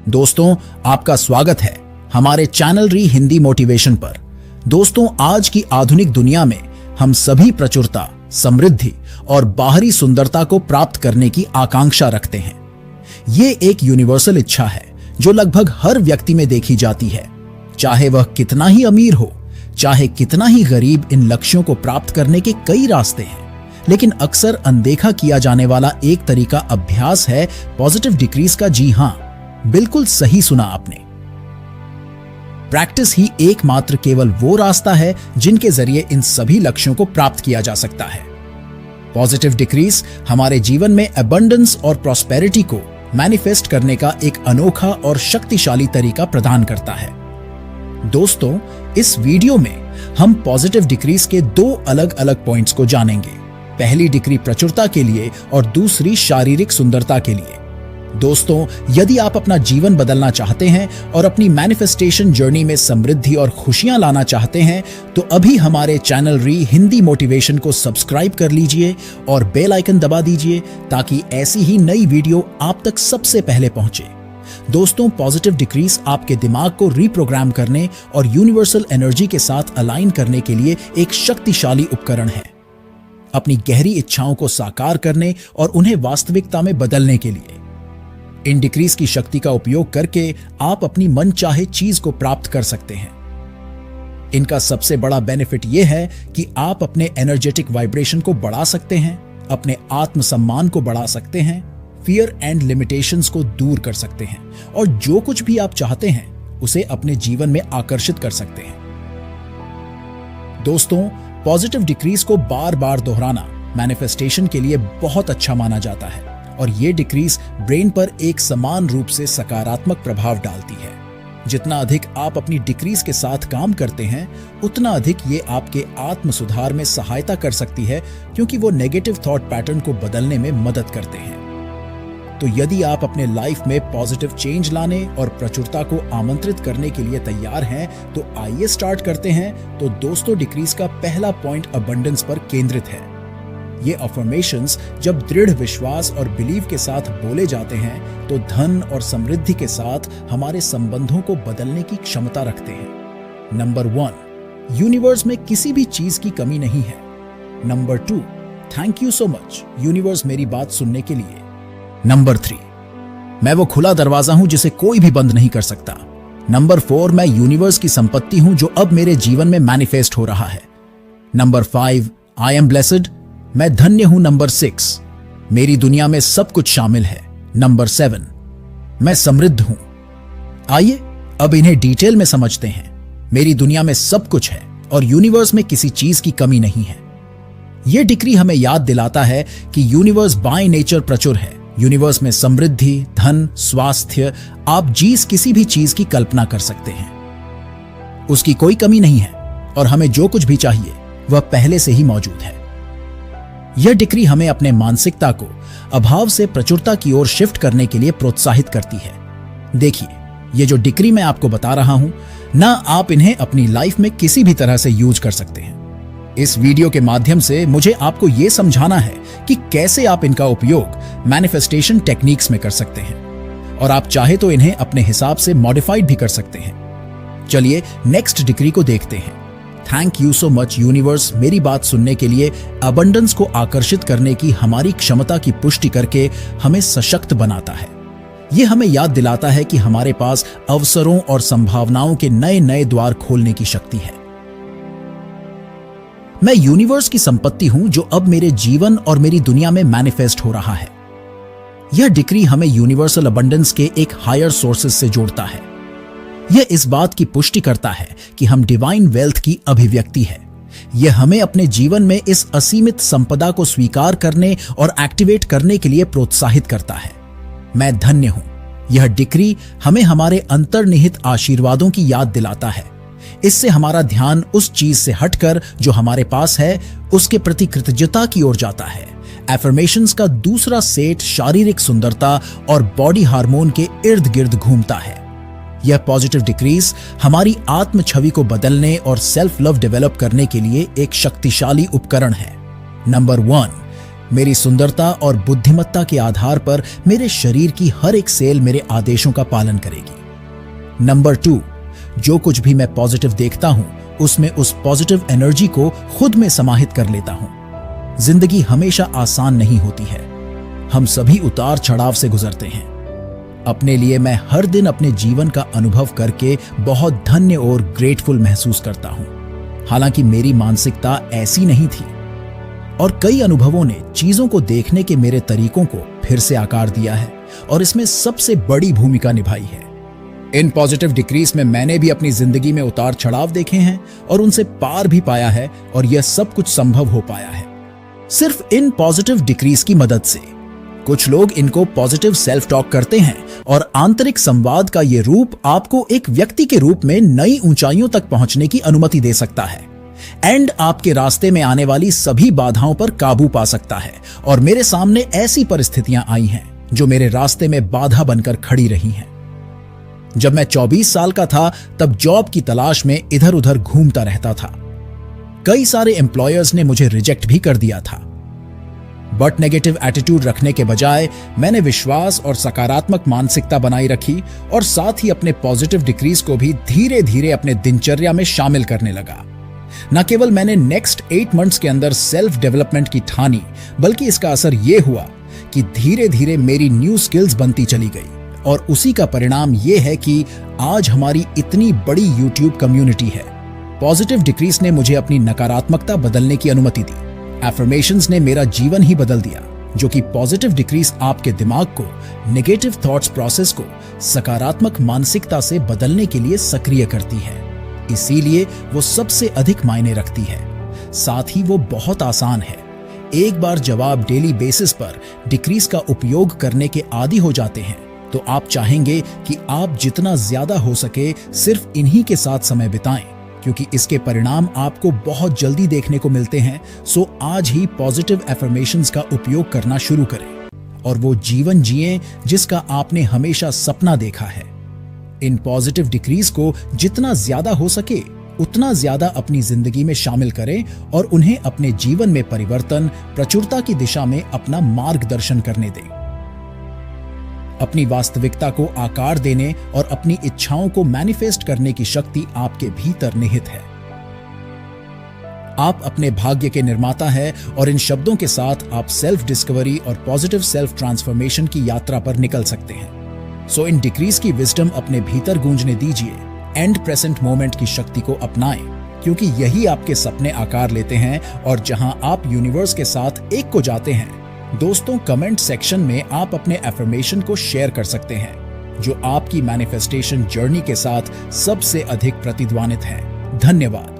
दोस्तों, आपका स्वागत है हमारे चैनल री हिंदी मोटिवेशन पर। दोस्तों, आज की आधुनिक दुनिया में हम सभी प्रचुरता, समृद्धि और बाहरी सुंदरता को प्राप्त करने की आकांक्षा रखते हैं। ये एक यूनिवर्सल इच्छा है जो लगभग हर व्यक्ति में देखी जाती है। चाहे वह कितना ही अमीर हो, चाहे कितना ही गरीब, इन लक्ष्यों को प्राप्त करने के कई रास्ते हैं, लेकिन अक्सर अनदेखा किया जाने वाला एक तरीका अभ्यास है पॉजिटिव डिक्रीज का। जी हां, बिल्कुल सही सुना आपने। प्रैक्टिस ही एकमात्र केवल वो रास्ता है जिनके जरिए इन सभी लक्ष्यों को प्राप्त किया जा सकता है। पॉजिटिव डिक्रीज हमारे जीवन में अबंडेंस और प्रॉस्पेरिटी को मैनिफेस्ट करने का एक अनोखा और शक्तिशाली तरीका प्रदान करता है। दोस्तों, इस वीडियो में हम पॉजिटिव डिक्रीज के दो अलग अलग पॉइंट्स को जानेंगे। पहली डिक्री प्रचुरता के लिए और दूसरी शारीरिक सुंदरता के लिए। दोस्तों, यदि आप अपना जीवन बदलना चाहते हैं और अपनी मैनिफेस्टेशन जर्नी में समृद्धि और खुशियां लाना चाहते हैं, तो अभी हमारे चैनल री हिंदी मोटिवेशन को सब्सक्राइब कर लीजिए और बेल आइकन दबा दीजिए ताकि ऐसी ही नई वीडियो आप तक सबसे पहले पहुंचे। दोस्तों, पॉजिटिव डिक्रीज आपके दिमाग को रीप्रोग्राम करने और यूनिवर्सल एनर्जी के साथ अलाइन करने के लिए एक शक्तिशाली उपकरण है। अपनी गहरी इच्छाओं को साकार करने और उन्हें वास्तविकता में बदलने के लिए इन डिक्रीज की शक्ति का उपयोग करके आप अपनी मनचाहे चीज को प्राप्त कर सकते हैं। इनका सबसे बड़ा बेनिफिट यह है कि आप अपने एनर्जेटिक वाइब्रेशन को बढ़ा सकते हैं, अपने आत्मसम्मान को बढ़ा सकते हैं, फियर एंड लिमिटेशंस को दूर कर सकते हैं और जो कुछ भी आप चाहते हैं उसे अपने जीवन में आकर्षित कर सकते हैं। दोस्तों, पॉजिटिव डिक्रीज को बार बार दोहराना मैनिफेस्टेशन के लिए बहुत अच्छा माना जाता है और ये डिक्रीज ब्रेन पर एक समान रूप से सकारात्मक प्रभाव डालती है। जितना अधिक आप अपनी डिक्रीज के साथ काम करते हैं, उतना अधिक ये आपके आत्म सुधार में सहायता कर सकती है, क्योंकि वो नेगेटिव थॉट पैटर्न को बदलने में मदद करते हैं। तो यदि आप अपने लाइफ में पॉजिटिव चेंज लाने और प्रचुरता को आमंत्रित करने के लिए तैयार हैं, तो आइए स्टार्ट करते हैं। तो दोस्तों, डिक्रीज का पहला पॉइंट अबंडेंस पर केंद्रित है। ये अफर्मेशंस जब दृढ़ विश्वास और बिलीव के साथ बोले जाते हैं, तो धन और समृद्धि के साथ हमारे संबंधों को बदलने की क्षमता रखते हैं। नंबर 1, यूनिवर्स में किसी भी चीज की कमी नहीं है। Number 2, thank you so much universe मेरी बात सुनने के लिए। नंबर 3, मैं वो खुला दरवाजा हूं जिसे कोई भी बंद नहीं कर सकता। नंबर 4, मैं यूनिवर्स की संपत्ति हूं जो अब मेरे जीवन में मैनिफेस्ट हो रहा है। नंबर 5, आई एम ब्लेस्ड, मैं धन्य हूं। नंबर 6, मेरी दुनिया में सब कुछ शामिल है। नंबर 7, मैं समृद्ध हूं। आइए अब इन्हें डिटेल में समझते हैं। मेरी दुनिया में सब कुछ है और यूनिवर्स में किसी चीज की कमी नहीं है। यह डिक्री हमें याद दिलाता है कि यूनिवर्स बाय नेचर प्रचुर है। यूनिवर्स में समृद्धि, धन, स्वास्थ्य, आप किसी भी चीज की कल्पना कर सकते हैं। उसकी कोई कमी नहीं है और हमें जो कुछ भी चाहिए वह पहले से ही मौजूद है। यह डिक्री हमें अपने मानसिकता को अभाव से प्रचुरता की ओर शिफ्ट करने के लिए प्रोत्साहित करती है। देखिए, ये जो डिक्री मैं आपको बता रहा हूं ना, आप इन्हें अपनी लाइफ में किसी भी तरह से यूज कर सकते हैं। इस वीडियो के माध्यम से मुझे आपको यह समझाना है कि कैसे आप इनका उपयोग मैनिफेस्टेशन टेक्निक्स में कर सकते हैं और आप चाहे तो इन्हें अपने हिसाब से मॉडिफाइड भी कर सकते हैं। चलिए नेक्स्ट डिक्री को देखते हैं। Thank you so much universe मेरी बात सुनने के लिए अबंडेंस को आकर्षित करने की हमारी क्षमता की पुष्टि करके हमें सशक्त बनाता है। यह हमें याद दिलाता है कि हमारे पास अवसरों और संभावनाओं के नए नए द्वार खोलने की शक्ति है। मैं यूनिवर्स की संपत्ति हूं जो अब मेरे जीवन और मेरी दुनिया में मैनिफेस्ट हो रहा है। यह डिक्री हमें यूनिवर्सल अबंडेंस के एक हायर सोर्सेस से जोड़ता है। यह इस बात की पुष्टि करता है कि हम डिवाइन वेल्थ की अभिव्यक्ति है। यह हमें अपने जीवन में इस असीमित संपदा को स्वीकार करने और एक्टिवेट करने के लिए प्रोत्साहित करता है। मैं धन्य हूं। यह डिक्री हमें हमारे अंतर्निहित आशीर्वादों की याद दिलाता है। इससे हमारा ध्यान उस चीज से हटकर जो हमारे पास है, उसके प्रति कृतज्ञता की ओर जाता है। एफर्मेशंस का दूसरा सेट शारीरिक सुंदरता और बॉडी हार्मोन के इर्द गिर्द घूमता है। यह पॉजिटिव डिक्रीज हमारी आत्म छवि को बदलने और सेल्फ लव डेवलप करने के लिए एक शक्तिशाली उपकरण है। नंबर 1, मेरी सुंदरता और बुद्धिमत्ता के आधार पर मेरे शरीर की हर एक सेल मेरे आदेशों का पालन करेगी। नंबर 2, जो कुछ भी मैं पॉजिटिव देखता हूं उसमें उस पॉजिटिव एनर्जी को खुद में समाहित कर लेता हूं। जिंदगी हमेशा आसान नहीं होती है, हम सभी उतार चढ़ाव से गुजरते हैं। अपने लिए मैं हर दिन अपने जीवन का अनुभव करके बहुत धन्य और ग्रेटफुल महसूस करता हूं। हालांकि मेरी मानसिकता ऐसी नहीं थी और कई अनुभवों ने चीजों को देखने के मेरे तरीकों को फिर से आकार दिया है और इसमें सबसे बड़ी भूमिका निभाई है। इन पॉजिटिव डिक्रीज में मैंने भी अपनी जिंदगी में उतार चढ़ाव देखे हैं और उनसे पार भी पाया है और यह सब कुछ संभव हो पाया है सिर्फ इन पॉजिटिव डिक्रीज की मदद से। कुछ लोग इनको पॉजिटिव सेल्फ टॉक करते हैं और आंतरिक संवाद का ये रूप आपको एक व्यक्ति के रूप में नई ऊंचाइयों तक पहुंचने की अनुमति दे सकता है एंड आपके रास्ते में आने वाली सभी बाधाओं पर काबू पा सकता है। और मेरे सामने ऐसी परिस्थितियां आई हैं जो मेरे रास्ते में बाधा बनकर खड़ी रही हैं। जब मैं 24 साल का था तब जॉब की तलाश में इधर उधर घूमता रहता था। कई सारे एम्प्लॉयर्स ने मुझे रिजेक्ट भी कर दिया था, बट नेगेटिव एटीट्यूड रखने के बजाय मैंने विश्वास और सकारात्मक मानसिकता बनाई रखी और साथ ही अपने पॉजिटिव डिक्रीज को भी धीरे धीरे अपने दिनचर्या में शामिल करने लगा। न केवल मैंने नेक्स्ट 8 मंथ्स के अंदर सेल्फ डेवलपमेंट की ठानी, बल्कि इसका असर यह हुआ कि धीरे धीरे मेरी न्यू स्किल्स बनती चली गई और उसी का परिणाम यह है कि आज हमारी इतनी बड़ी यूट्यूब कम्युनिटी है। पॉजिटिव डिक्रीज ने मुझे अपनी नकारात्मकता बदलने की अनुमति दी। एफर्मेशंस ने मेरा जीवन ही बदल दिया, जो कि पॉजिटिव डिक्रीज आपके दिमाग को नेगेटिव थॉट्स प्रोसेस को सकारात्मक मानसिकता से बदलने के लिए सक्रिय करती है। इसीलिए वो सबसे अधिक मायने रखती है। साथ ही वो बहुत आसान है। एक बार जब आप डेली बेसिस पर डिक्रीज का उपयोग करने के आदी हो जाते हैं तो आप चाहेंगे कि आप जितना ज्यादा हो सके सिर्फ इन्हीं के साथ समय बिताएं, क्योंकि इसके परिणाम आपको बहुत जल्दी देखने को मिलते हैं। सो आज ही पॉजिटिव एफर्मेशंस का उपयोग करना शुरू करें और वो जीवन जिएं जिसका आपने हमेशा सपना देखा है। इन पॉजिटिव डिक्रीज को जितना ज्यादा हो सके उतना ज्यादा अपनी जिंदगी में शामिल करें और उन्हें अपने जीवन में परिवर्तन, प्रचुरता की दिशा में अपना मार्गदर्शन करने दें। अपनी वास्तविकता को आकार देने और अपनी इच्छाओं को मैनिफेस्ट करने की शक्ति आपके भीतर निहित है। आप अपने भाग्य के निर्माता हैं और इन शब्दों के साथ आप सेल्फ डिस्कवरी और पॉजिटिव सेल्फ ट्रांसफॉर्मेशन की यात्रा पर निकल सकते हैं। सो इन डिक्रीज की विजडम अपने भीतर गूंजने दीजिए। एंड प्रेजेंट मोमेंट की शक्ति को अपनाएं, क्योंकि यही आपके सपने आकार लेते हैं और जहां आप यूनिवर्स के साथ एक को जाते हैं। दोस्तों, कमेंट सेक्शन में आप अपने एफर्मेशन को शेयर कर सकते हैं जो आपकी मैनिफेस्टेशन जर्नी के साथ सबसे अधिक प्रतिध्वनित है। धन्यवाद।